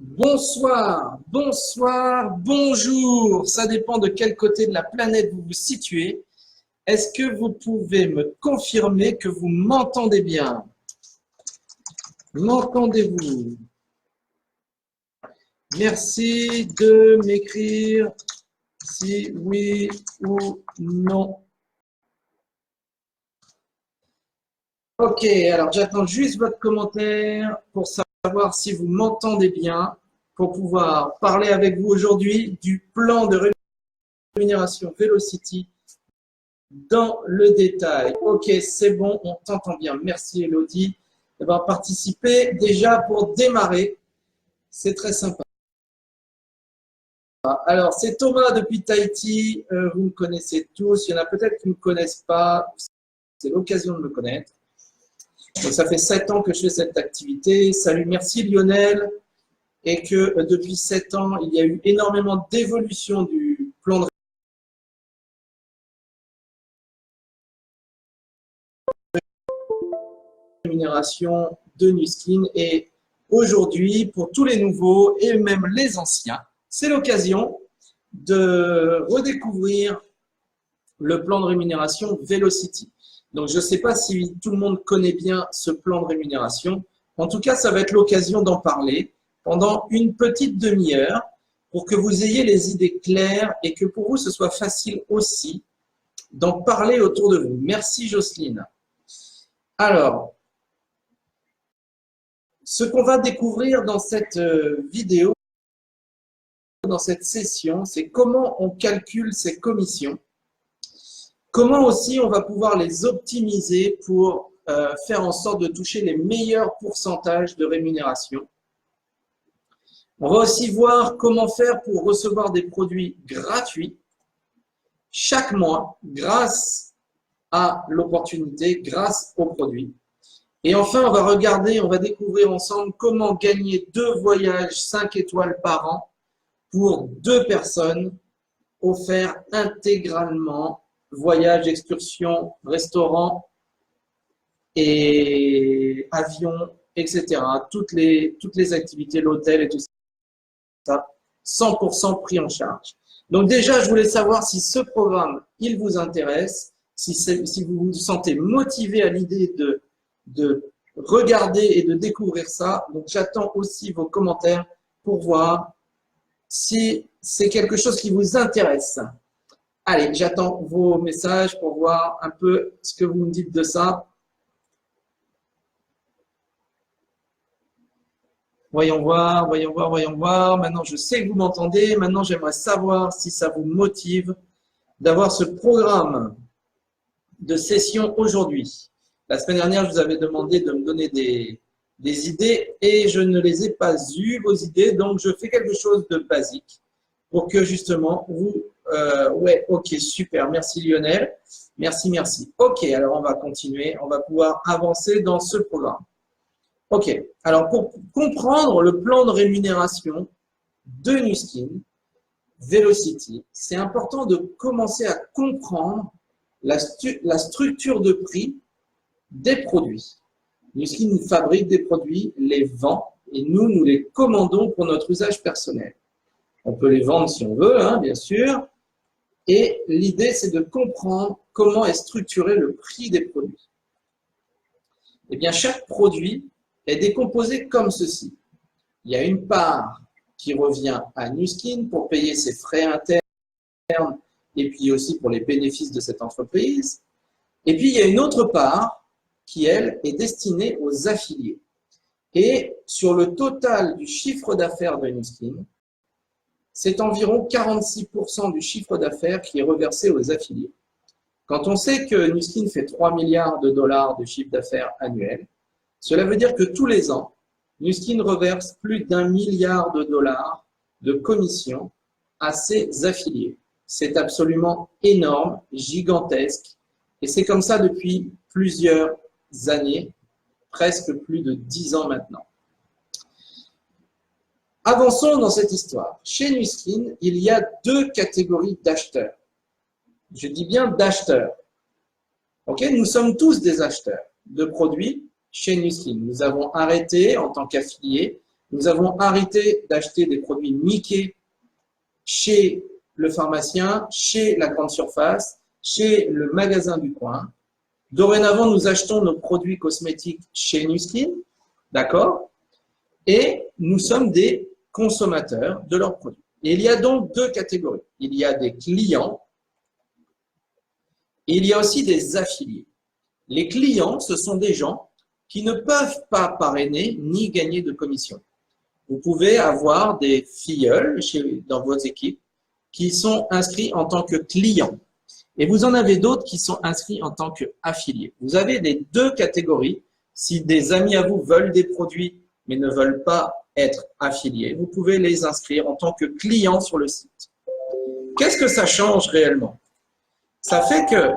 Bonsoir, bonsoir, bonjour. Ça dépend de quel côté de la planète vous vous situez. Est-ce que vous pouvez me confirmer que vous m'entendez bien? M'entendez-vous? Merci de m'écrire si oui ou non. Ok, alors j'attends juste votre commentaire pour savoir si vous m'entendez bien, pour pouvoir parler avec vous aujourd'hui du plan de rémunération Velocity dans le détail. Ok, c'est bon, on t'entend bien. Merci Elodie d'avoir participé. Déjà pour démarrer, c'est très sympa. Alors, c'est Thomas depuis Tahiti. Vous me connaissez tous. Il y en a peut-être qui ne me connaissent pas. C'est l'occasion de me connaître. Donc, ça fait 7 ans que je fais cette activité. Salut, merci Lionel. Et que depuis 7 ans, il y a eu énormément d'évolution du plan de rémunération de Nuskin. Et aujourd'hui, pour tous les nouveaux et même les anciens, c'est l'occasion de redécouvrir le plan de rémunération Velocity. Donc, je ne sais pas si tout le monde connaît bien ce plan de rémunération. En tout cas, ça va être l'occasion d'en parler pendant une petite demi-heure pour que vous ayez les idées claires et que pour vous, ce soit facile aussi d'en parler autour de vous. Merci Jocelyne. Alors, ce qu'on va découvrir dans cette vidéo, dans cette session, c'est comment on calcule ces commissions. Comment aussi on va pouvoir les optimiser pour faire en sorte de toucher les meilleurs pourcentages de rémunération. On va aussi voir comment faire pour recevoir des produits gratuits chaque mois grâce à l'opportunité, grâce aux produits. Et enfin, on va regarder, on va découvrir ensemble comment gagner 2 voyages 5 étoiles par an pour 2 personnes offerts intégralement. Voyage, excursion, restaurant et avion, etc. Toutes les activités, l'hôtel et tout ça, 100% pris en charge. Donc déjà, je voulais savoir si ce programme, il vous intéresse, si vous vous sentez motivé à l'idée de regarder et de découvrir ça. Donc j'attends aussi vos commentaires pour voir si c'est quelque chose qui vous intéresse. Allez, j'attends vos messages pour voir un peu ce que vous me dites de ça. Voyons voir, voyons voir, voyons voir. Maintenant, je sais que vous m'entendez. Maintenant, j'aimerais savoir si ça vous motive d'avoir ce programme de session aujourd'hui. La semaine dernière, je vous avais demandé de me donner des idées et je ne les ai pas eues, vos idées. Donc, je fais quelque chose de basique pour que justement vous… ouais, ok, super. Merci Lionel. Merci, merci. Ok, alors on va continuer. On va pouvoir avancer dans ce programme. Ok, alors pour comprendre le plan de rémunération de Nuskin, Velocity, c'est important de commencer à comprendre la structure de prix des produits. Nuskin fabrique des produits, les vend et nous les commandons pour notre usage personnel. On peut les vendre si on veut, hein, bien sûr. Et l'idée, c'est de comprendre comment est structuré le prix des produits. Eh bien, chaque produit est décomposé comme ceci. Il y a une part qui revient à Nuskin pour payer ses frais internes et puis aussi pour les bénéfices de cette entreprise. Et puis, il y a une autre part qui, elle, est destinée aux affiliés. Et sur le total du chiffre d'affaires de Nuskin, c'est environ 46% du chiffre d'affaires qui est reversé aux affiliés. Quand on sait que Nuskin fait 3 milliards de dollars de chiffre d'affaires annuel, cela veut dire que tous les ans, Nuskin reverse plus d'1 milliard de dollars de commissions à ses affiliés. C'est absolument énorme, gigantesque, et c'est comme ça depuis plusieurs années, presque plus de 10 ans maintenant. Avançons dans cette histoire. Chez Nuskin, il y a 2 catégories d'acheteurs. Je dis bien d'acheteurs. Okay? Nous sommes tous des acheteurs de produits chez Nuskin. Nous avons arrêté, en tant qu'affiliés, Nous avons arrêté d'acheter des produits Mickey chez le pharmacien, chez la grande surface, chez le magasin du coin. Dorénavant, nous achetons nos produits cosmétiques chez Nu Skin, d'accord? Et nous sommes des consommateurs de leurs produits. Et il y a donc deux catégories. Il y a des clients et il y a aussi des affiliés. Les clients, ce sont des gens qui ne peuvent pas parrainer ni gagner de commission. Vous pouvez avoir des filleuls dans vos équipes qui sont inscrits en tant que clients. Et vous en avez d'autres qui sont inscrits en tant qu'affiliés. Vous avez les deux catégories. Si des amis à vous veulent des produits mais ne veulent pas être affiliés, vous pouvez les inscrire en tant que clients sur le site. Qu'est-ce que ça change réellement? Ça fait que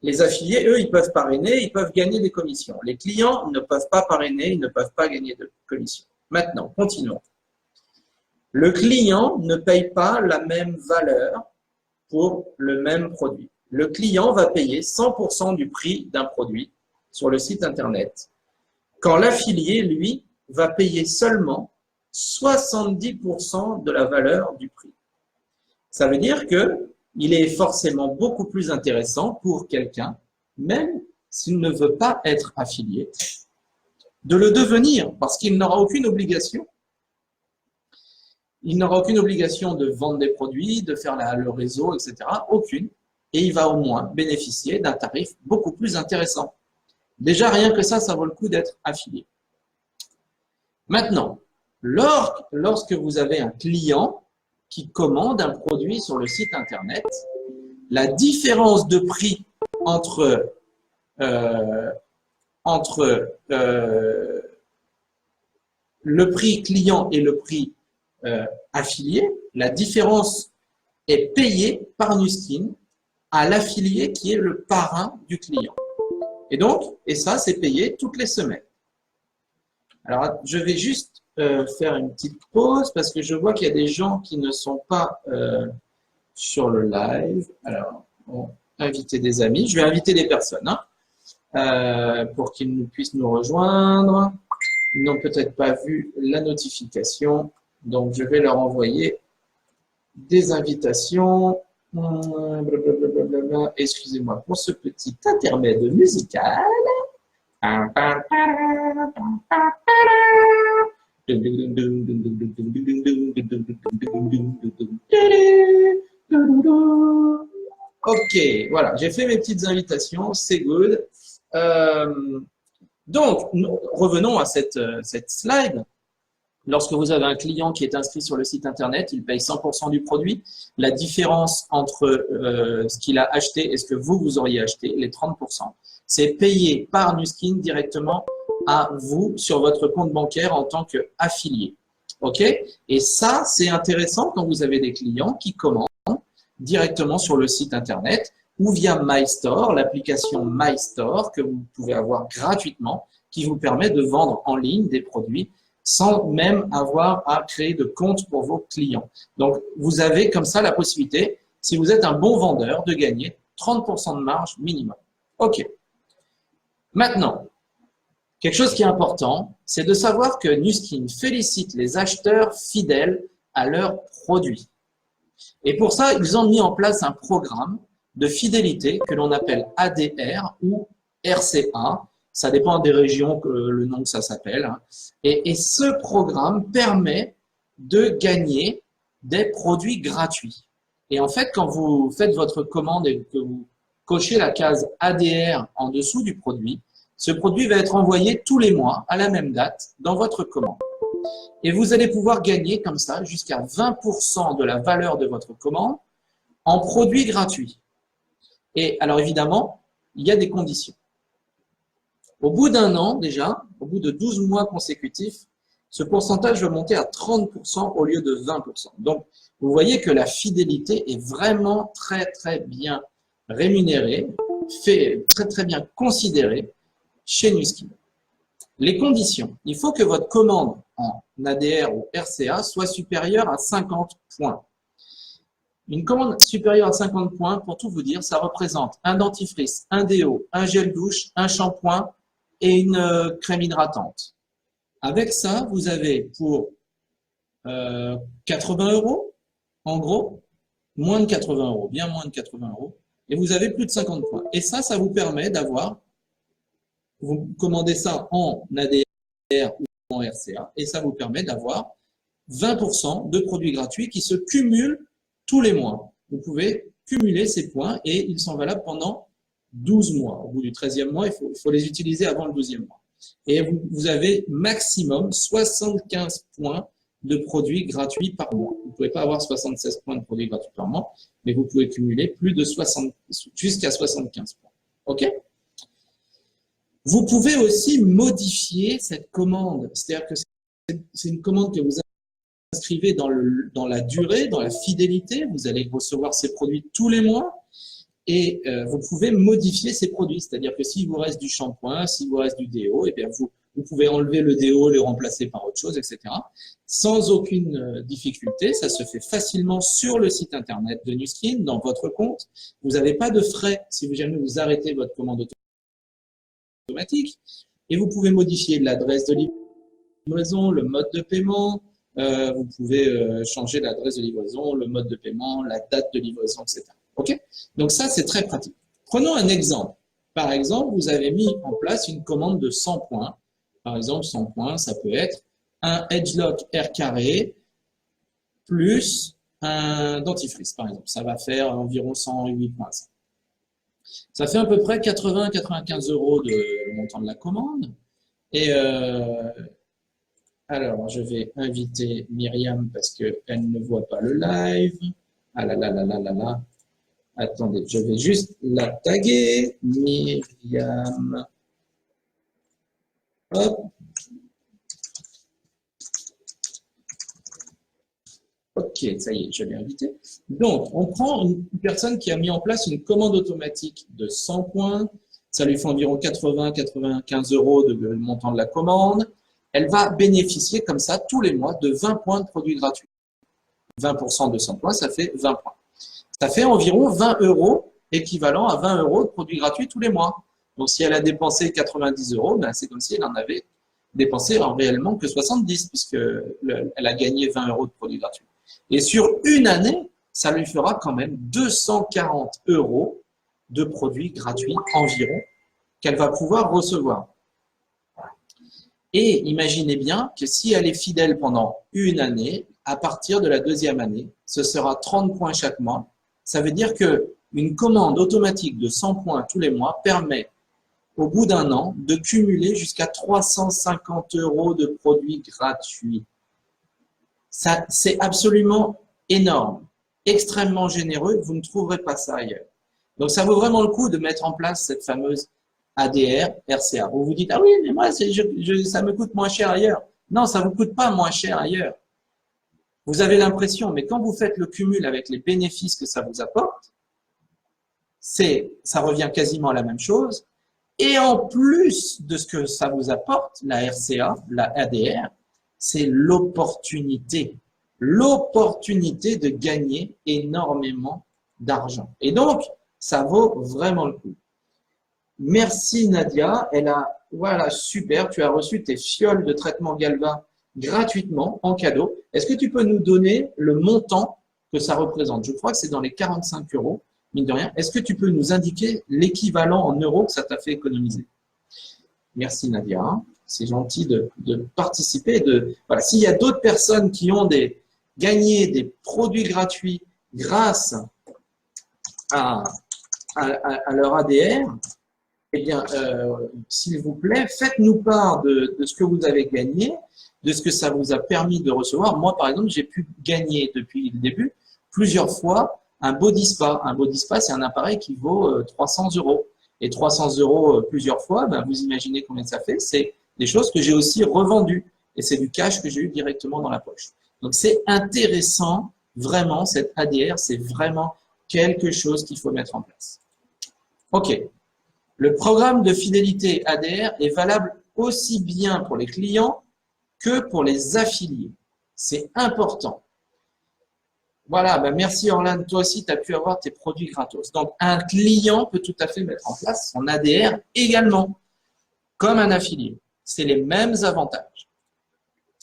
les affiliés, eux, ils peuvent parrainer, ils peuvent gagner des commissions. Les clients ne peuvent pas parrainer, ils ne peuvent pas gagner de commissions. Maintenant, continuons. Le client ne paye pas la même valeur pour le même produit. Le client va payer 100% du prix d'un produit sur le site Internet, quand l'affilié, lui, va payer seulement 70% de la valeur du prix. Ça veut dire qu'il est forcément beaucoup plus intéressant pour quelqu'un, même s'il ne veut pas être affilié, de le devenir, parce qu'il n'aura aucune obligation. Il n'aura aucune obligation de vendre des produits, de faire le réseau, etc. Aucune. Et il va au moins bénéficier d'un tarif beaucoup plus intéressant. Déjà, rien que ça vaut le coup d'être affilié. Maintenant, lorsque vous avez un client qui commande un produit sur le site Internet, la différence de prix entre le prix client et le prix affilié, la différence est payée par Nu Skin à l'affilié qui est le parrain du client. Et ça, c'est payé toutes les semaines. Alors, je vais juste faire une petite pause parce que je vois qu'il y a des gens qui ne sont pas sur le live. Alors, on va inviter des amis. Je vais inviter des personnes pour qu'ils puissent nous rejoindre. Ils n'ont peut-être pas vu la notification. Donc, je vais leur envoyer des invitations. Excusez-moi pour ce petit intermède musical. Ok, voilà, j'ai fait mes petites invitations, c'est good. Donc, revenons à cette slide. Lorsque vous avez un client qui est inscrit sur le site Internet, il paye 100% du produit. La différence entre ce qu'il a acheté et ce que vous auriez acheté, les 30%, c'est payé par Nu Skin directement à vous sur votre compte bancaire en tant qu'affilié. OK? Et ça, c'est intéressant quand vous avez des clients qui commandent directement sur le site Internet ou via MyStore, l'application MyStore que vous pouvez avoir gratuitement, qui vous permet de vendre en ligne des produits sans même avoir à créer de compte pour vos clients. Donc, vous avez comme ça la possibilité, si vous êtes un bon vendeur, de gagner 30% de marge minimum. OK. Maintenant, quelque chose qui est important, c'est de savoir que Nu Skin félicite les acheteurs fidèles à leurs produits. Et pour ça, ils ont mis en place un programme de fidélité que l'on appelle ADR ou RCA. Ça dépend des régions, le nom que ça s'appelle. Et ce programme permet de gagner des produits gratuits. Et en fait, quand vous faites votre commande et que vous cochez la case ADR en dessous du produit, ce produit va être envoyé tous les mois à la même date dans votre commande. Et vous allez pouvoir gagner comme ça jusqu'à 20% de la valeur de votre commande en produits gratuits. Et alors évidemment, il y a des conditions. Au bout d'un an déjà, au bout de 12 mois consécutifs, ce pourcentage va monter à 30% au lieu de 20%. Donc, vous voyez que la fidélité est vraiment très, très bien rémunérée, très, très bien considérée chez Nu Skin. Les conditions. Il faut que votre commande en ADR ou RCA soit supérieure à 50 points. Une commande supérieure à 50 points, pour tout vous dire, ça représente un dentifrice, un déo, un gel douche, un shampoing et une crème hydratante. Avec ça, vous avez pour 80 euros, en gros, moins de 80 euros, bien moins de 80 euros, et vous avez plus de 50 points. Et ça vous permet d'avoir, vous commandez ça en ADR ou en RCA, et ça vous permet d'avoir 20% de produits gratuits qui se cumulent tous les mois. Vous pouvez cumuler ces points et ils sont valables pendant 12 mois. Au bout du 13e mois, il faut les utiliser avant le 12e mois. Et vous avez maximum 75 points de produits gratuits par mois. Vous ne pouvez pas avoir 76 points de produits gratuits par mois, mais vous pouvez cumuler plus de 60, jusqu'à 75 points. OK? Vous pouvez aussi modifier cette commande. C'est-à-dire que c'est une commande que vous inscrivez dans la durée, dans la fidélité. Vous allez recevoir ces produits tous les mois. Et vous pouvez modifier ces produits. C'est-à-dire que s'il vous reste du shampoing, s'il vous reste du déo, eh bien vous pouvez enlever le déo, le remplacer par autre chose, etc. Sans aucune difficulté. Ça se fait facilement sur le site internet de NuSkin, dans votre compte. Vous n'avez pas de frais si jamais vous arrêtez votre commande automatique. Et vous pouvez modifier l'adresse de livraison, le mode de paiement. Vous pouvez changer l'adresse de livraison, le mode de paiement, la date de livraison, etc. OK? Donc ça, c'est très pratique. Prenons un exemple. Par exemple, vous avez mis en place une commande de 100 points. Par exemple, 100 points, ça peut être un Edgelock Air carré plus un dentifrice, par exemple. Ça va faire environ 108 points. Ça fait à peu près 80-95 euros de montant de la commande. Et alors, je vais inviter Myriam parce qu'elle ne voit pas le live. Ah là là là là là là. Attendez, je vais juste la taguer. Myriam. Hop. Ok, ça y est, je l'ai invité. Donc, on prend une personne qui a mis en place une commande automatique de 100 points. Ça lui fait environ 80-95 euros de montant de la commande. Elle va bénéficier comme ça tous les mois de 20 points de produits gratuits. 20% de 100 points, ça fait 20 points. Ça fait environ 20 euros, équivalent à 20 euros de produits gratuits tous les mois. Donc, si elle a dépensé 90 euros, ben, c'est comme si elle en avait dépensé réellement que 70, puisqu'elle a gagné 20 euros de produits gratuits. Et sur une année, ça lui fera quand même 240 euros de produits gratuits environ qu'elle va pouvoir recevoir. Et imaginez bien que si elle est fidèle pendant une année, à partir de la deuxième année, ce sera 30 points chaque mois. Ça veut dire qu'une commande automatique de 100 points tous les mois permet, au bout d'un an, de cumuler jusqu'à 350 euros de produits gratuits. C'est absolument énorme, extrêmement généreux. Vous ne trouverez pas ça ailleurs. Donc, ça vaut vraiment le coup de mettre en place cette fameuse ADR, RCA. Vous vous dites, ah oui, mais moi, ça me coûte moins cher ailleurs. Non, ça ne vous coûte pas moins cher ailleurs. Vous avez l'impression, mais quand vous faites le cumul avec les bénéfices que ça vous apporte, ça revient quasiment à la même chose. Et en plus de ce que ça vous apporte, la RCA, la ADR, c'est l'opportunité. L'opportunité de gagner énormément d'argent. Et donc, ça vaut vraiment le coup. Merci Nadia. Voilà, super, tu as reçu tes fioles de traitement Galva gratuitement en cadeau. Est-ce que tu peux nous donner le montant que ça représente? Je crois que c'est dans les 45 euros, mine de rien. Est-ce que tu peux nous indiquer l'équivalent en euros que ça t'a fait économiser? Merci Nadia. C'est gentil de participer. Voilà. S'il y a d'autres personnes qui ont gagné des produits gratuits grâce à leur ADR, eh bien, s'il vous plaît, faites-nous part de ce que vous avez gagné, de ce que ça vous a permis de recevoir. Moi, par exemple, j'ai pu gagner depuis le début plusieurs fois un body spa. Un body spa, c'est un appareil qui vaut 300 euros. Et 300 euros plusieurs fois, ben, vous imaginez combien ça fait. C'est des choses que j'ai aussi revendues. Et c'est du cash que j'ai eu directement dans la poche. Donc, c'est intéressant, vraiment, cette ADR, c'est vraiment quelque chose qu'il faut mettre en place. OK. Le programme de fidélité ADR est valable aussi bien pour les clients que pour les affiliés. C'est important. Voilà, ben merci Orlane, toi aussi tu as pu avoir tes produits gratos. Donc un client peut tout à fait mettre en place son ADR également, comme un affilié. C'est les mêmes avantages.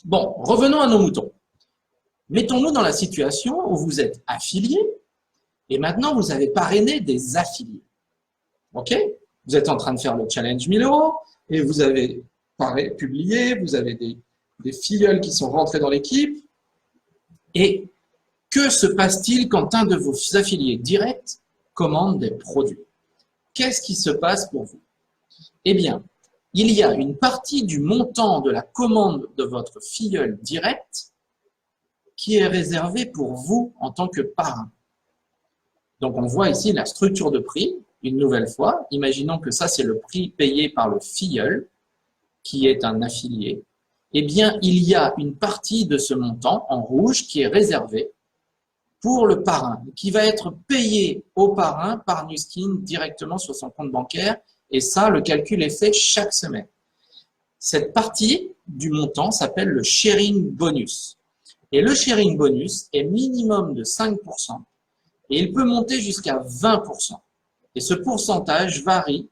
Bon, revenons à nos moutons. Mettons-nous dans la situation où vous êtes affilié et maintenant vous avez parrainé des affiliés. OK? Vous êtes en train de faire le challenge 1000 € et vous avez publié, vous avez des filleuls qui sont rentrés dans l'équipe. Et que se passe-t-il quand un de vos affiliés directs commande des produits? Qu'est-ce qui se passe pour vous? Eh bien, il y a une partie du montant de la commande de votre filleul direct qui est réservée pour vous en tant que parrain. Donc, on voit ici la structure de prix, une nouvelle fois. Imaginons que ça, c'est le prix payé par le filleul, qui est un affilié. Eh bien, il y a une partie de ce montant en rouge qui est réservée pour le parrain, qui va être payé au parrain par Nuskin directement sur son compte bancaire. Et ça, le calcul est fait chaque semaine. Cette partie du montant s'appelle le sharing bonus. Et le sharing bonus est minimum de 5% et il peut monter jusqu'à 20%. Et ce pourcentage varie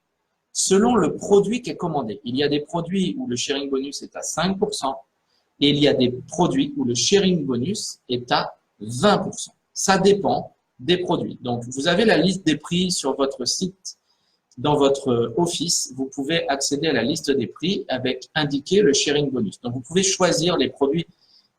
selon le produit qui est commandé. Il y a des produits où le sharing bonus est à 5% et il y a des produits où le sharing bonus est à 20%. Ça dépend des produits. Donc, vous avez la liste des prix sur votre site. Dans votre office, vous pouvez accéder à la liste des prix avec indiqué le sharing bonus. Donc, vous pouvez choisir les produits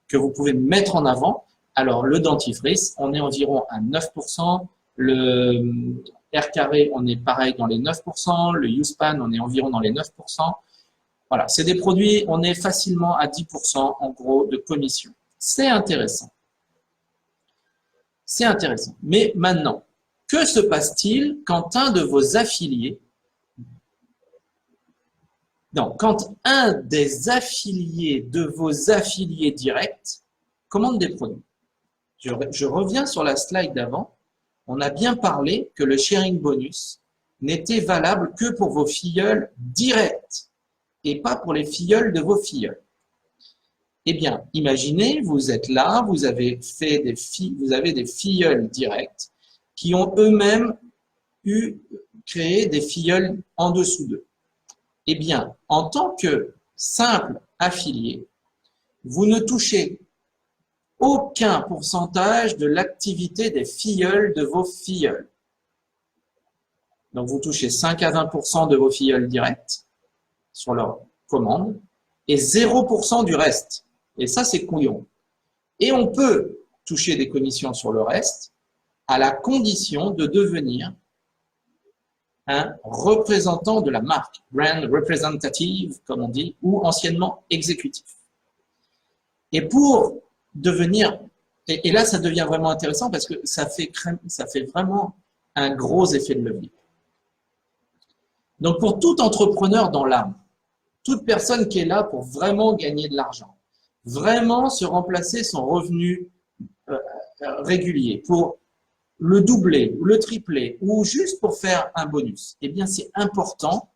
que vous pouvez mettre en avant. Alors, le dentifrice, on est environ à 9%. Le Air Carré, on est pareil dans les 9%. Le Uspan, on est environ dans les 9%. Voilà, c'est des produits, on est facilement à 10% en gros de commission. C'est intéressant. C'est intéressant. Mais maintenant, que se passe-t-il quand un de vos affiliés, quand un des affiliés de vos affiliés directs commande des produits? Je reviens sur la slide d'avant. On a bien parlé que le sharing bonus n'était valable que pour vos filleuls directs et pas pour les filleuls de vos filleuls. Eh bien, imaginez, vous êtes là, vous avez des filleuls directs qui ont eux-mêmes créé des filleuls en dessous d'eux. Eh bien, en tant que simple affilié, vous ne touchez aucun pourcentage de l'activité des filleuls de vos filleuls. Donc, vous touchez 5 à 20% de vos filleuls directs sur leur commande et 0% du reste. Et ça, c'est couillon. Et on peut toucher des commissions sur le reste à la condition de devenir un représentant de la marque, brand representative, comme on dit, ou anciennement exécutif. Et pour devenir, et là, ça devient vraiment intéressant parce que ça fait vraiment un gros effet de levier. Donc, pour tout entrepreneur dans l'âme, toute personne qui est là pour vraiment gagner de l'argent, vraiment se remplacer son revenu régulier pour le doubler ou le tripler ou juste pour faire un bonus, eh bien c'est important,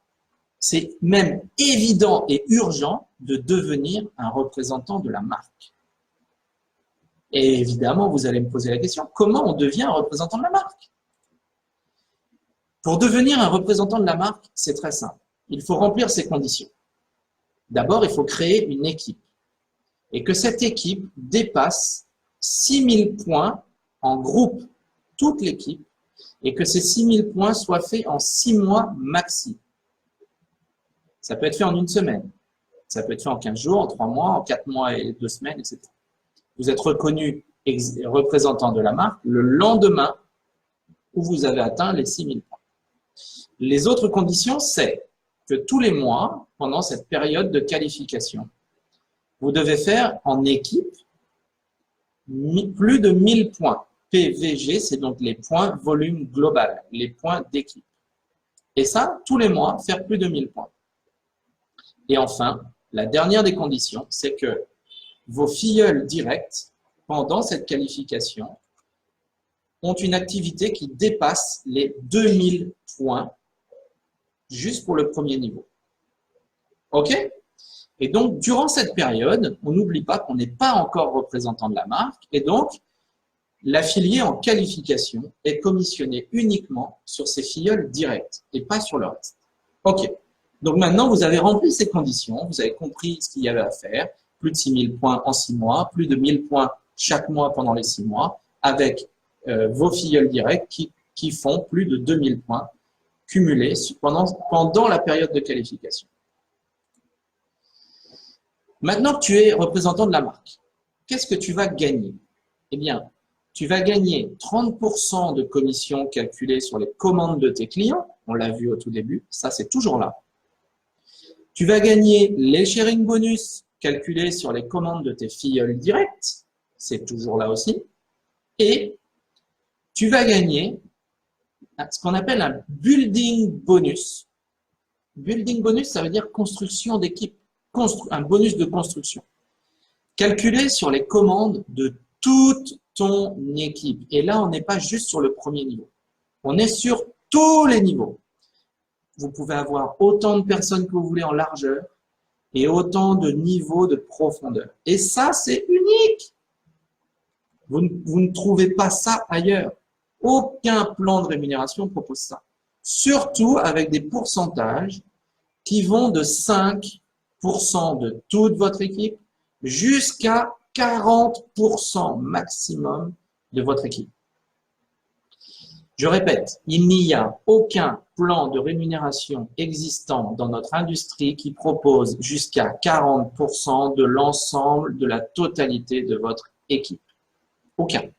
c'est même évident et urgent de devenir un représentant de la marque. Et évidemment, vous allez me poser la question, comment on devient un représentant de la marque? Pour devenir un représentant de la marque, c'est très simple. Il faut remplir ces conditions. D'abord, il faut créer une équipe. Et que cette équipe dépasse 6000 points en groupe, toute l'équipe, et que ces 6000 points soient faits en 6 mois maxi. Ça peut être fait en une semaine, ça peut être fait en 15 jours, en 3 mois, en 4 mois et 2 semaines, etc. Vous êtes reconnu représentant de la marque le lendemain où vous avez atteint les 6000 points. Les autres conditions, c'est que tous les mois, pendant cette période de qualification, vous devez faire en équipe plus de 1000 points. PVG, c'est donc les points volume global, les points d'équipe. Et ça, tous les mois, faire plus de 1000 points. Et enfin, la dernière des conditions, c'est que vos filleuls directs, pendant cette qualification, ont une activité qui dépasse les 2000 points juste pour le premier niveau. OK? Et donc, durant cette période, on n'oublie pas qu'on n'est pas encore représentant de la marque et donc, l'affilié en qualification est commissionné uniquement sur ses filleuls directs et pas sur le reste. OK. Donc maintenant, vous avez rempli ces conditions, vous avez compris ce qu'il y avait à faire, plus de 6 000 points en 6 mois, plus de 1 000 points chaque mois pendant les 6 mois, avec vos filleuls directs qui font plus de 2 000 points cumulés pendant la période de qualification. Maintenant que tu es représentant de la marque, qu'est-ce que tu vas gagner? Eh bien, tu vas gagner 30% de commission calculée sur les commandes de tes clients. On l'a vu au tout début, ça c'est toujours là. Tu vas gagner les sharing bonus calculés sur les commandes de tes filleuls directs. C'est toujours là aussi. Et tu vas gagner ce qu'on appelle un building bonus. Building bonus, ça veut dire construction d'équipe, un bonus de construction. Calculé sur les commandes de toute ton équipe. Et là, on n'est pas juste sur le premier niveau. On est sur tous les niveaux. Vous pouvez avoir autant de personnes que vous voulez en largeur et autant de niveaux de profondeur. Et ça, c'est unique. Vous ne trouvez pas ça ailleurs. Aucun plan de rémunération propose ça. Surtout avec des pourcentages qui vont de 5% de toute votre équipe jusqu'à 40% maximum de votre équipe. Je répète, il n'y a aucun plan de rémunération existant dans notre industrie qui propose jusqu'à 40% de l'ensemble de la totalité de votre équipe. Aucun.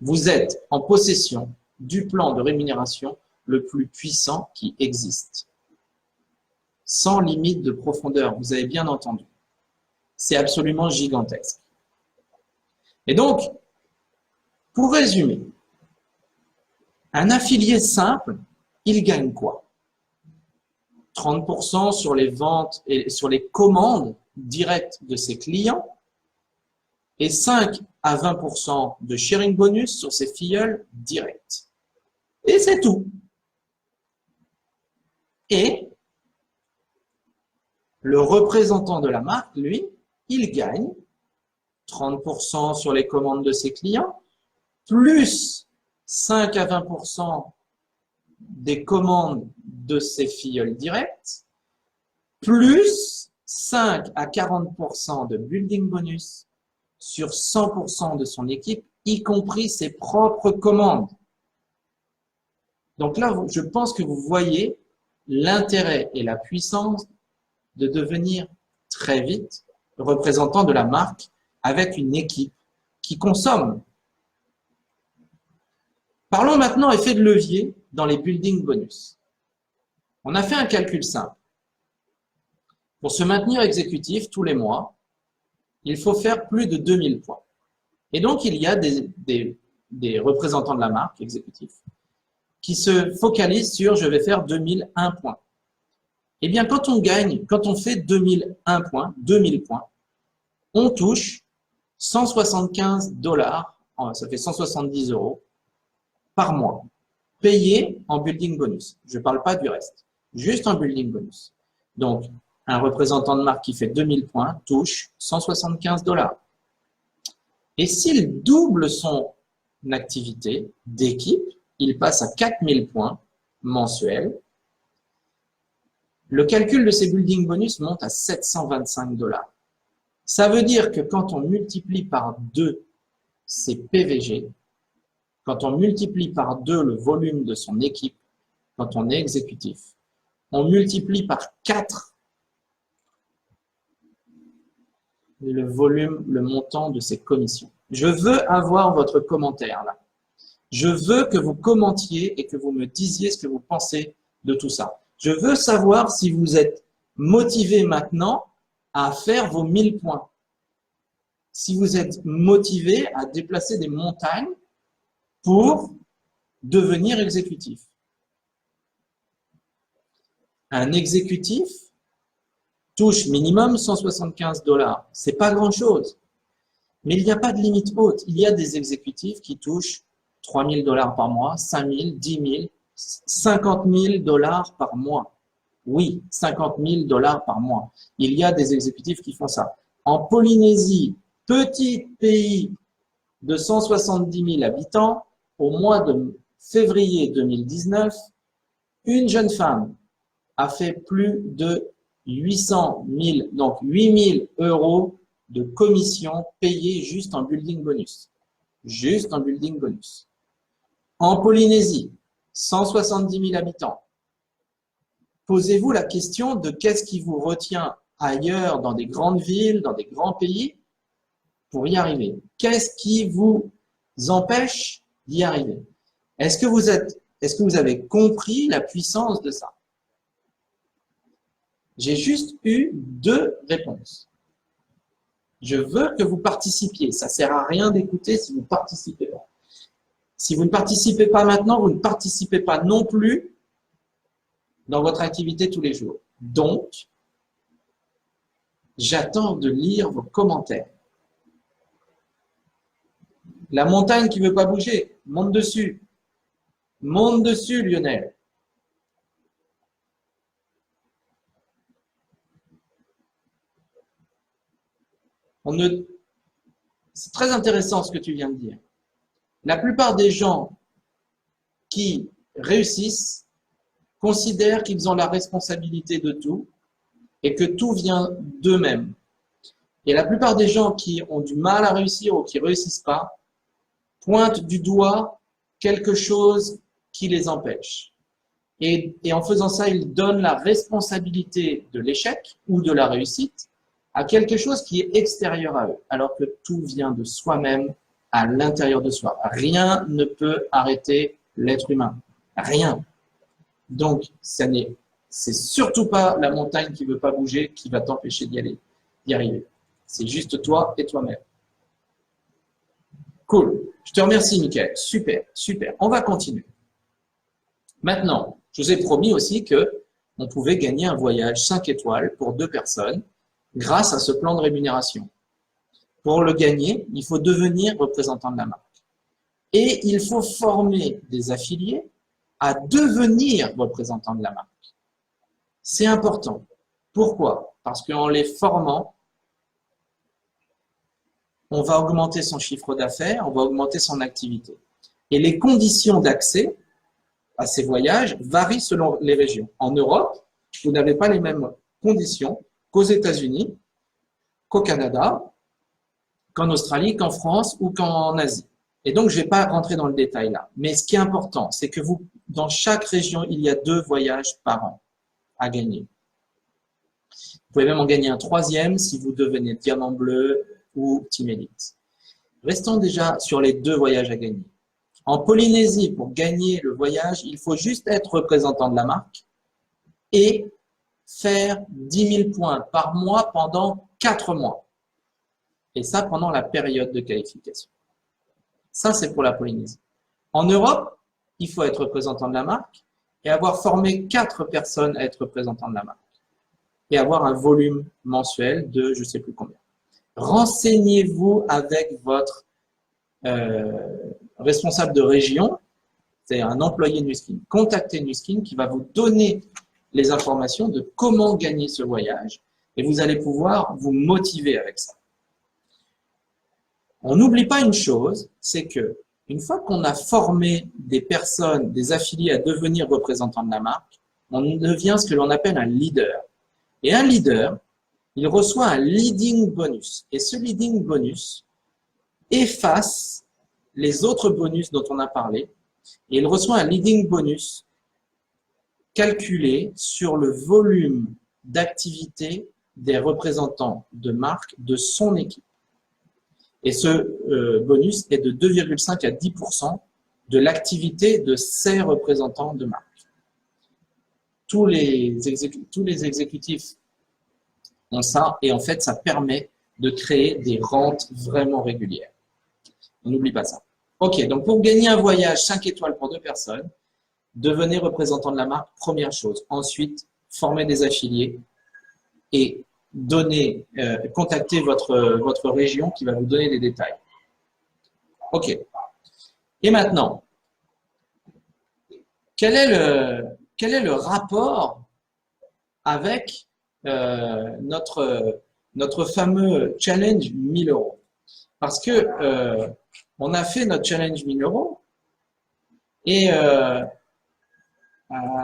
Vous êtes en possession du plan de rémunération le plus puissant qui existe. Sans limite de profondeur, vous avez bien entendu. C'est absolument gigantesque. Et donc, pour résumer, un affilié simple, il gagne quoi? 30% sur les ventes et sur les commandes directes de ses clients et 5 à 20% de sharing bonus sur ses filleuls directs. Et c'est tout. Et le représentant de la marque, lui, il gagne 30% sur les commandes de ses clients, plus 5 à 20% des commandes de ses filleuls directs, plus 5 à 40% de building bonus sur 100% de son équipe, y compris ses propres commandes. Donc là, je pense que vous voyez l'intérêt et la puissance de devenir très vite représentant de la marque avec une équipe qui consomme. Parlons maintenant effet de levier dans les building bonus. On a fait un calcul simple. Pour se maintenir exécutif tous les mois, il faut faire plus de 2000 points. Et donc, il y a des représentants de la marque exécutifs qui se focalisent sur « je vais faire 2001 points ». Eh bien, quand on fait 2001 points, 2000 points, on touche 175 $, ça fait 170 € par mois, payés en building bonus. Je ne parle pas du reste, juste en building bonus. Donc, un représentant de marque qui fait 2000 points touche 175 $. Et s'il double son activité d'équipe, il passe à 4000 points mensuels. Le calcul de ces building bonus monte à 725 $. Ça veut dire que quand on multiplie par 2 ses PVG, quand on multiplie par 2 le volume de son équipe, quand on est exécutif, on multiplie par 4 le volume, le montant de ses commissions. Je veux avoir votre commentaire là. Je veux que vous commentiez et que vous me disiez ce que vous pensez de tout ça. Je veux savoir si vous êtes motivé maintenant à faire vos 1000 points. Si vous êtes motivé à déplacer des montagnes pour devenir exécutif. Un exécutif touche minimum 175 $. C'est pas grand-chose. Mais il n'y a pas de limite haute. Il y a des exécutifs qui touchent 3000 $ par mois, 5000, 10 000, 50 000 $ par mois. Oui, 50 000 $ par mois. Il y a des exécutifs qui font ça. En Polynésie, petit pays de 170 000 habitants, au mois de février 2019, une jeune femme a fait plus de 800 000, donc 8 000 € de commission payée juste en building bonus. Juste en building bonus. En Polynésie, 170 000 habitants. Posez-vous la question de qu'est-ce qui vous retient ailleurs, dans des grandes villes, dans des grands pays, pour y arriver. Qu'est-ce qui vous empêche d'y arriver? Est-ce que vous avez compris la puissance de ça? J'ai juste eu 2 réponses. Je veux que vous participiez. Ça ne sert à rien d'écouter si vous ne participez pas. Si vous ne participez pas maintenant, vous ne participez pas non plus dans votre activité tous les jours. Donc, j'attends de lire vos commentaires. La montagne qui ne veut pas bouger, monte dessus. Monte dessus, Lionel. C'est très intéressant ce que tu viens de dire. La plupart des gens qui réussissent considèrent qu'ils ont la responsabilité de tout et que tout vient d'eux-mêmes. Et la plupart des gens qui ont du mal à réussir ou qui ne réussissent pas pointent du doigt quelque chose qui les empêche. Et en faisant ça, ils donnent la responsabilité de l'échec ou de la réussite à quelque chose qui est extérieur à eux, alors que tout vient de soi-même, à l'intérieur de soi. Rien ne peut arrêter l'être humain. Rien. Donc, c'est surtout pas la montagne qui ne veut pas bouger qui va t'empêcher d'y arriver. C'est juste toi et toi-même. Cool. Je te remercie, Mickaël. Super, super. On va continuer. Maintenant, je vous ai promis aussi qu'on pouvait gagner un voyage 5 étoiles pour 2 personnes grâce à ce plan de rémunération. Pour le gagner, il faut devenir représentant de la marque. Et il faut former des affiliés à devenir représentants de la marque. C'est important. Pourquoi? Parce qu'en les formant, on va augmenter son chiffre d'affaires, on va augmenter son activité. Et les conditions d'accès à ces voyages varient selon les régions. En Europe, vous n'avez pas les mêmes conditions qu'aux États-Unis, qu'au Canada, qu'en Australie, qu'en France ou qu'en Asie. Et donc, je ne vais pas rentrer dans le détail là. Mais ce qui est important, c'est que dans chaque région, il y a 2 voyages par an à gagner. Vous pouvez même en gagner un 3e si vous devenez diamant bleu ou team élite. Restons déjà sur les 2 voyages à gagner. En Polynésie, pour gagner le voyage, il faut juste être représentant de la marque et faire 10 000 points par mois pendant 4 mois. Et ça, pendant la période de qualification. Ça, c'est pour la Polynésie. En Europe, il faut être représentant de la marque et avoir formé 4 personnes à être représentants de la marque. Et avoir un volume mensuel de je ne sais plus combien. Renseignez-vous avec votre responsable de région, c'est un employé Nuskin. Contactez Nuskin qui va vous donner les informations de comment gagner ce voyage et vous allez pouvoir vous motiver avec ça. On n'oublie pas une chose, c'est que une fois qu'on a formé des personnes, des affiliés à devenir représentants de la marque, on devient ce que l'on appelle un leader. Et un leader, il reçoit un leading bonus. Et ce leading bonus efface les autres bonus dont on a parlé. Et il reçoit un leading bonus calculé sur le volume d'activité des représentants de marque de son équipe. Et ce bonus est de 2,5 à 10% de l'activité de ces représentants de marque. Tous les exécutifs ont ça et en fait, ça permet de créer des rentes vraiment régulières. On n'oublie pas ça. Ok, donc pour gagner un voyage 5 étoiles pour 2 personnes, devenez représentant de la marque, première chose. Ensuite, formez des affiliés et contactez votre région qui va vous donner des détails. Ok. Et maintenant, quel est le rapport avec notre fameux challenge 1000 €? Parce que on a fait notre challenge 1000 € et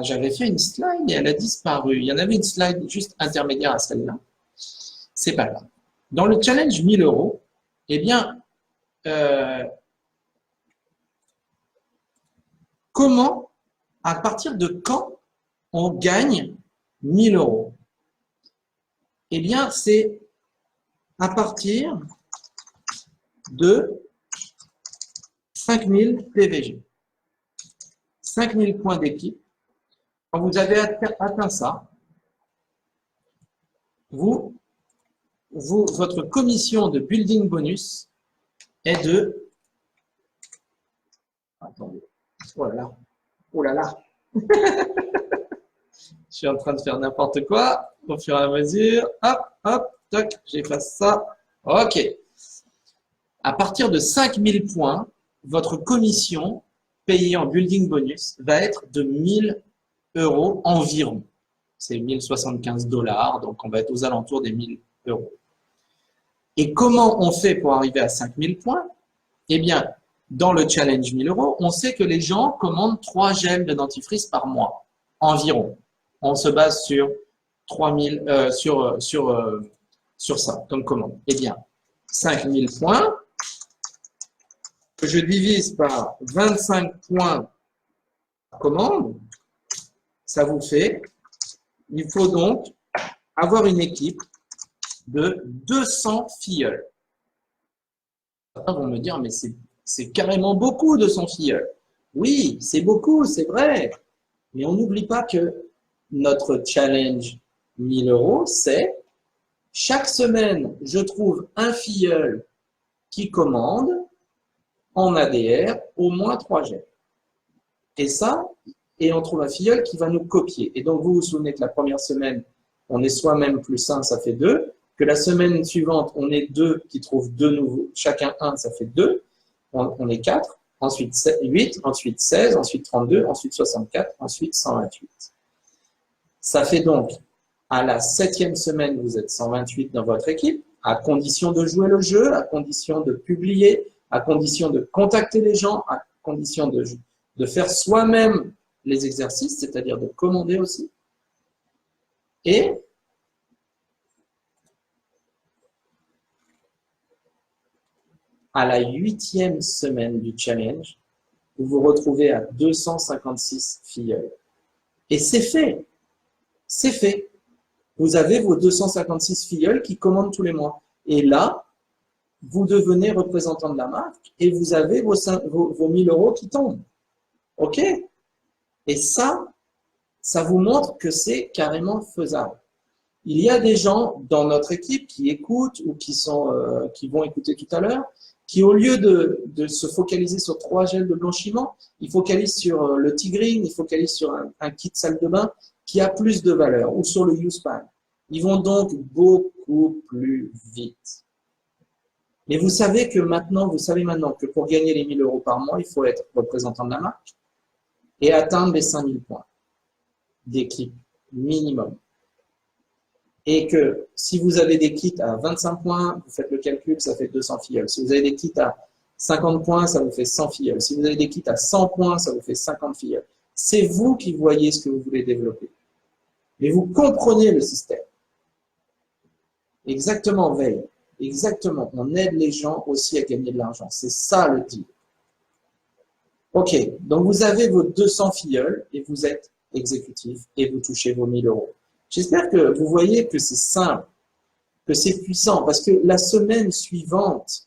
j'avais fait une slide et elle a disparu. Il y en avait une slide juste intermédiaire à celle-là. C'est pas grave. Dans le challenge 1000 €, eh bien, comment, à partir de quand on gagne 1000 €? Eh bien, c'est à partir de 5000 PVG. 5000 points d'équipe. Quand vous avez atteint ça, votre commission de building bonus est de... Attendez. Oh là là. Oh là là. Je suis en train de faire n'importe quoi. Au fur et à mesure. Hop, hop, toc, j'efface ça. OK. À partir de 5000 points, votre commission payée en building bonus va être de 1000 € environ. C'est 1075 $, donc on va être aux alentours des 1000 €. Et comment on fait pour arriver à 5000 points? Eh bien, dans le challenge 1000 €, on sait que les gens commandent 3 gels de dentifrice par mois, environ. On se base sur 3000, sur ça, comme commande. Eh bien, 5000 points, que je divise par 25 points par commande, ça vous fait, il faut donc avoir une équipe de 200 filleuls. Certains vont me dire, mais c'est carrément beaucoup 200 filleuls. Oui, c'est beaucoup, c'est vrai. Mais on n'oublie pas que notre challenge 1000 €, c'est chaque semaine, je trouve un filleul qui commande en ADR au moins 3 gels. Et ça, et on trouve un filleul qui va nous copier. Et donc, vous vous souvenez que la première semaine, on est soi-même plus 1, ça fait 2. Que la semaine suivante, on est 2 qui trouvent 2 nouveaux. Chacun 1, ça fait 2. On est 4. Ensuite 8, ensuite 16, ensuite 32, ensuite 64, ensuite 128. Ça fait donc, à la 7e semaine, vous êtes 128 dans votre équipe, à condition de jouer le jeu, à condition de publier, à condition de contacter les gens, à condition de faire soi-même les exercices, c'est-à-dire de commander aussi. Et à la 8e semaine du challenge, vous vous retrouvez à 256 filleuls. Et c'est fait. C'est fait. Vous avez vos 256 filleuls qui commandent tous les mois. Et là, vous devenez représentant de la marque et vous avez vos 1000 € qui tombent. OK? Et ça vous montre que c'est carrément faisable. Il y a des gens dans notre équipe qui écoutent ou qui vont écouter tout à l'heure, qui au lieu de se focaliser sur 3 gels de blanchiment, ils focalisent sur le Tigrine, ils focalisent sur un kit salle de bain qui a plus de valeur, ou sur le UsePan. Ils vont donc beaucoup plus vite. Mais vous savez maintenant que pour gagner les 1000 € par mois, il faut être représentant de la marque et atteindre les 5000 points d'équipe minimum. Et que si vous avez des kits à 25 points, vous faites le calcul, ça fait 200 filleuls. Si vous avez des kits à 50 points, ça vous fait 100 filleuls. Si vous avez des kits à 100 points, ça vous fait 50 filleuls. C'est vous qui voyez ce que vous voulez développer. Mais vous comprenez le système. Exactement, Veille. Exactement. On aide les gens aussi à gagner de l'argent. C'est ça le deal. OK. Donc, vous avez vos 200 filleuls et vous êtes exécutif et vous touchez vos 1000 €. J'espère que vous voyez que c'est simple, que c'est puissant, parce que la semaine suivante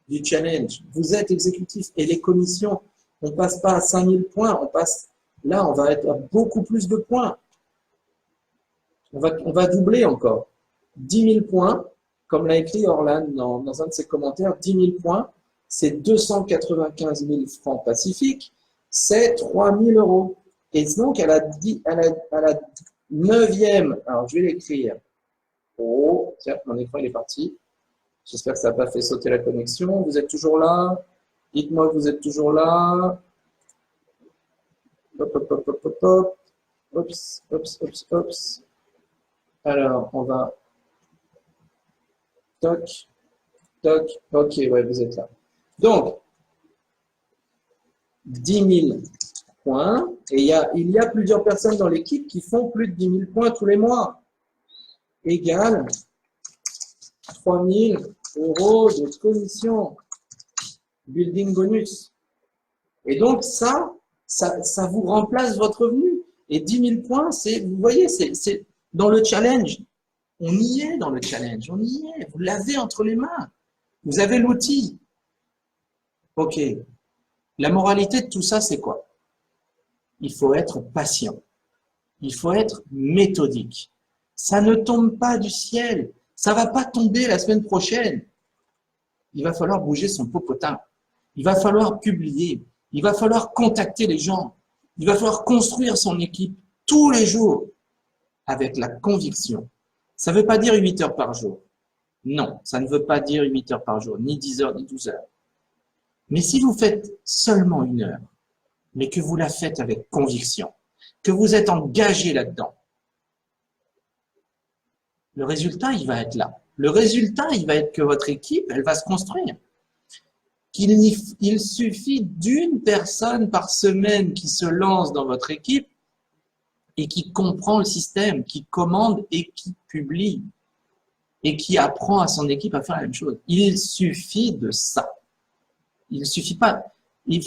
du challenge, vous êtes exécutif et les commissions, on ne passe pas à 5000 points, là, on va être à beaucoup plus de points. On va doubler encore. 10 000 points, comme l'a écrit Orlan dans un de ses commentaires, 10 000 points, c'est 295 000 francs pacifiques, c'est 3 000 €. Et donc, à la 9e, alors je vais l'écrire. Oh, tiens, mon écran il est parti. J'espère que ça n'a pas fait sauter la connexion. Vous êtes toujours là? Dites-moi que vous êtes toujours là. Hop, hop, hop, hop, hop, hop. Oups, oups, oups, oups. Alors, on va... Toc, toc. Ok, ouais, vous êtes là. Donc, 10 000 points. Et il y a plusieurs personnes dans l'équipe qui font plus de 10 000 points tous les mois. Égal 3 000 € de commission building bonus. Et donc, ça vous remplace votre revenu. Et 10 000 points, vous voyez, c'est dans le challenge. On y est dans le challenge, on y est. Vous l'avez entre les mains. Vous avez l'outil. Ok. La moralité de tout ça, c'est quoi? Il faut être patient. Il faut être méthodique. Ça ne tombe pas du ciel. Ça ne va pas tomber la semaine prochaine. Il va falloir bouger son popotin. Il va falloir publier. Il va falloir contacter les gens. Il va falloir construire son équipe tous les jours avec la conviction. Ça ne veut pas dire 8 heures par jour. Non, ça ne veut pas dire 8 heures par jour, ni 10 heures, ni 12 heures. Mais si vous faites seulement 1 heure, mais que vous la faites avec conviction, que vous êtes engagé là-dedans, le résultat, il va être là. Le résultat, il va être que votre équipe, elle va se construire. Il suffit d'une personne par semaine qui se lance dans votre équipe et qui comprend le système, qui commande et qui publie et qui apprend à son équipe à faire la même chose. Il suffit de ça. Il ne suffit pas.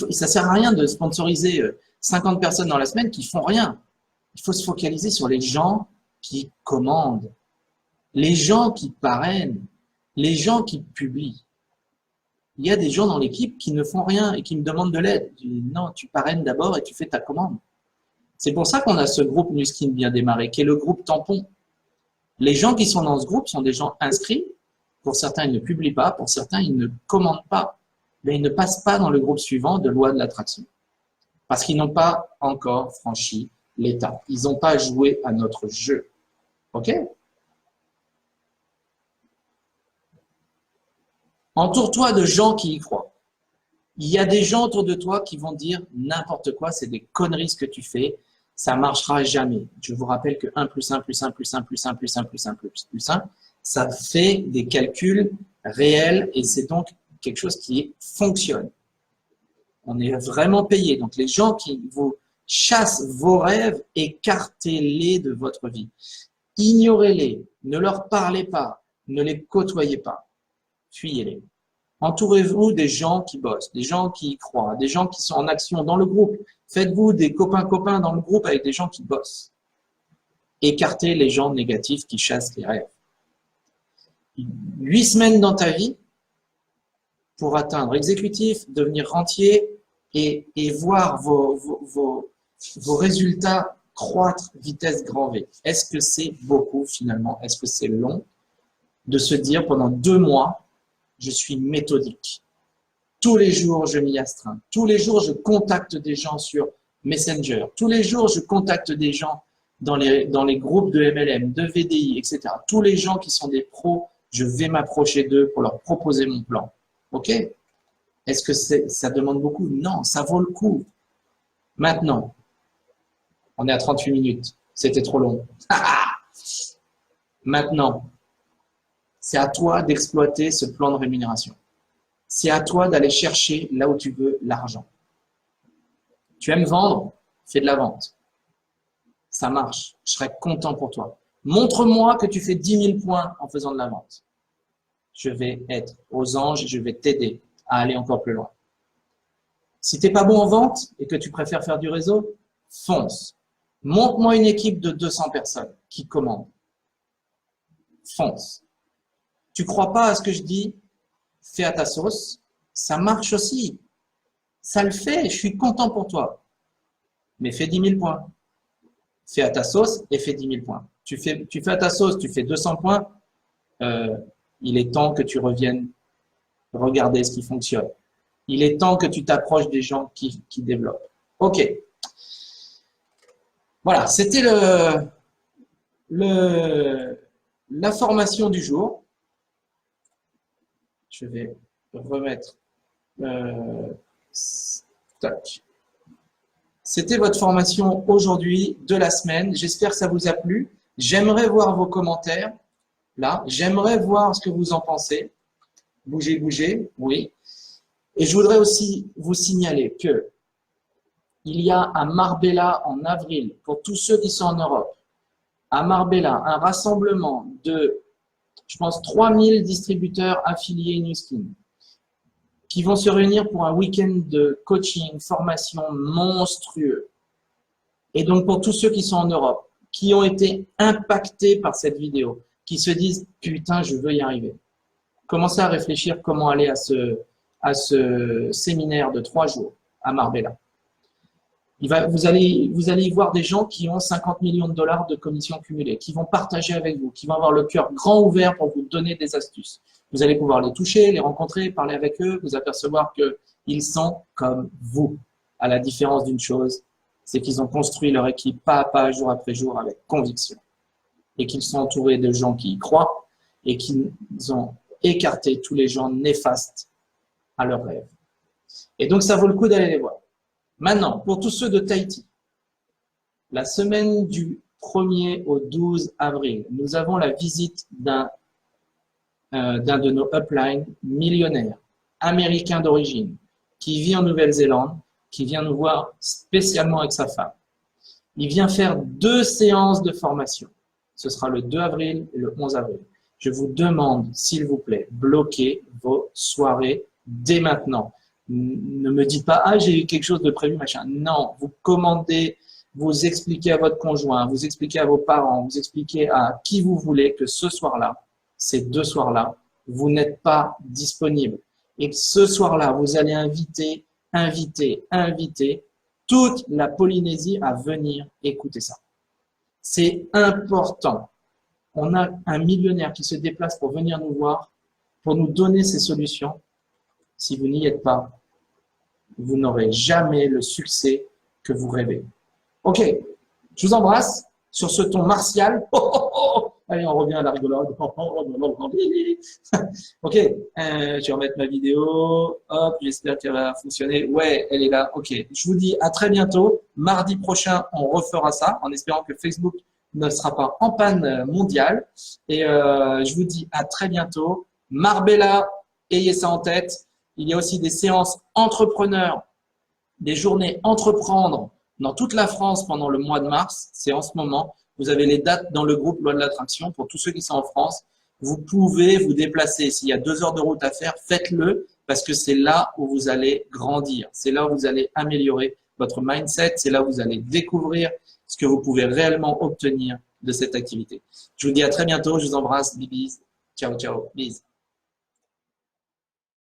Ça ne sert à rien de sponsoriser 50 personnes dans la semaine qui ne font rien. Il faut se focaliser sur les gens qui commandent, les gens qui parrainent, les gens qui publient. Il y a des gens dans l'équipe qui ne font rien et qui me demandent de l'aide. Je dis, non, tu parraines d'abord et tu fais ta commande. C'est pour ça qu'on a ce groupe Nuskin bien démarré, qui est le groupe tampon. Les gens qui sont dans ce groupe sont des gens inscrits. Pour certains, ils ne publient pas. Pour certains, ils ne commandent pas. Mais ils ne passent pas dans le groupe suivant de loi de l'attraction. Parce qu'ils n'ont pas encore franchi l'étape. Ils n'ont pas joué à notre jeu. OK? Entoure-toi de gens qui y croient. Il y a des gens autour de toi qui vont dire n'importe quoi, c'est des conneries ce que tu fais, ça ne marchera jamais. Je vous rappelle que 1 plus 1 plus 1 plus 1 plus 1 plus 1 plus 1 plus 1, ça fait des calculs réels et c'est donc quelque chose qui fonctionne. On est vraiment payé. Donc les gens qui vous chassent vos rêves, écartez-les de votre vie. Ignorez-les, ne leur parlez pas, ne les côtoyez pas. Fuyez-les. Entourez-vous des gens qui bossent, des gens qui y croient, des gens qui sont en action dans le groupe. Faites-vous des copains-copains dans le groupe avec des gens qui bossent. Écartez les gens négatifs qui chassent les rêves. 8 semaines dans ta vie pour atteindre exécutif, devenir rentier et voir vos résultats croître vitesse grand V. Est-ce que c'est beaucoup finalement? Est-ce que c'est long de se dire pendant 2 mois, je suis méthodique. Tous les jours, je m'y astreins. Tous les jours, je contacte des gens sur Messenger. Tous les jours, je contacte des gens dans les groupes de MLM, de VDI, etc. Tous les gens qui sont des pros, je vais m'approcher d'eux pour leur proposer mon plan. OK? Est-ce que ça demande beaucoup? Non, ça vaut le coup. Maintenant, on est à 38 minutes. C'était trop long. Maintenant, c'est à toi d'exploiter ce plan de rémunération. C'est à toi d'aller chercher là où tu veux l'argent. Tu aimes vendre? Fais de la vente. Ça marche. Je serai content pour toi. Montre-moi que tu fais 10 000 points en faisant de la vente. Je vais être aux anges et je vais t'aider à aller encore plus loin. Si tu n'es pas bon en vente et que tu préfères faire du réseau, fonce. Montre-moi une équipe de 200 personnes qui commandent. Fonce. Tu ne crois pas à ce que je dis? Fais à ta sauce. Ça marche aussi. Ça le fait. Je suis content pour toi. Mais fais 10 000 points. Fais à ta sauce et fais 10 000 points. Tu fais à ta sauce, tu fais 200 points. Il est temps que tu reviennes regarder ce qui fonctionne. Il est temps que tu t'approches des gens qui développent. OK. Voilà, c'était la formation du jour. Je vais remettre. C'était votre formation aujourd'hui de la semaine. J'espère que ça vous a plu. J'aimerais voir vos commentaires. Là, j'aimerais voir ce que vous en pensez. Bougez, bougez, oui. Et je voudrais aussi vous signaler que il y a à Marbella en avril, pour tous ceux qui sont en Europe, à Marbella, un rassemblement de je pense, 3000 distributeurs affiliés Nu Skin qui vont se réunir pour un week-end de coaching, formation monstrueux. Et donc, pour tous ceux qui sont en Europe, qui ont été impactés par cette vidéo, qui se disent « Putain, je veux y arriver », commencez à réfléchir comment aller à ce séminaire de 3 jours à Marbella. Vous allez y voir des gens qui ont 50 millions de dollars de commissions cumulées, qui vont partager avec vous, qui vont avoir le cœur grand ouvert pour vous donner des astuces. Vous allez pouvoir les toucher, les rencontrer, parler avec eux, vous apercevoir qu'ils sont comme vous. À la différence d'une chose, c'est qu'ils ont construit leur équipe pas à pas, jour après jour, avec conviction. Et qu'ils sont entourés de gens qui y croient et qu'ils ont écarté tous les gens néfastes à leurs rêves. Et donc, ça vaut le coup d'aller les voir. Maintenant, pour tous ceux de Tahiti, la semaine du 1er au 12 avril, nous avons la visite d'un de nos uplines millionnaires, américain d'origine, qui vit en Nouvelle-Zélande, qui vient nous voir spécialement avec sa femme. Il vient faire 2 séances de formation. Ce sera le 2 avril et le 11 avril. Je vous demande, s'il vous plaît, bloquez vos soirées dès maintenant. Ne me dites pas « Ah, j'ai eu quelque chose de prévu, machin ». Non, vous commandez, vous expliquez à votre conjoint, vous expliquez à vos parents, vous expliquez à qui vous voulez que ce soir-là, ces 2 soirs-là, vous n'êtes pas disponible. Et que ce soir-là, vous allez inviter toute la Polynésie à venir écouter ça. C'est important. On a un millionnaire qui se déplace pour venir nous voir, pour nous donner ses solutions. Si vous n'y êtes pas, vous n'aurez jamais le succès que vous rêvez. Ok, je vous embrasse sur ce ton martial. Oh, oh, oh. Allez, on revient à la rigolade. Ok, je vais remettre ma vidéo. Hop, j'espère qu'elle va fonctionner. Ouais, elle est là. Ok, je vous dis à très bientôt. Mardi prochain, on refera ça en espérant que Facebook ne sera pas en panne mondiale. Et je vous dis à très bientôt. Marbella, ayez ça en tête. Il y a aussi des séances entrepreneurs, des journées entreprendre dans toute la France pendant le mois de mars. C'est en ce moment. Vous avez les dates dans le groupe Loi de l'Attraction. Pour tous ceux qui sont en France, vous pouvez vous déplacer. S'il y a 2 heures de route à faire, faites-le parce que c'est là où vous allez grandir. C'est là où vous allez améliorer votre mindset. C'est là où vous allez découvrir ce que vous pouvez réellement obtenir de cette activité. Je vous dis à très bientôt. Je vous embrasse. Bibis. Ciao, ciao. Bis.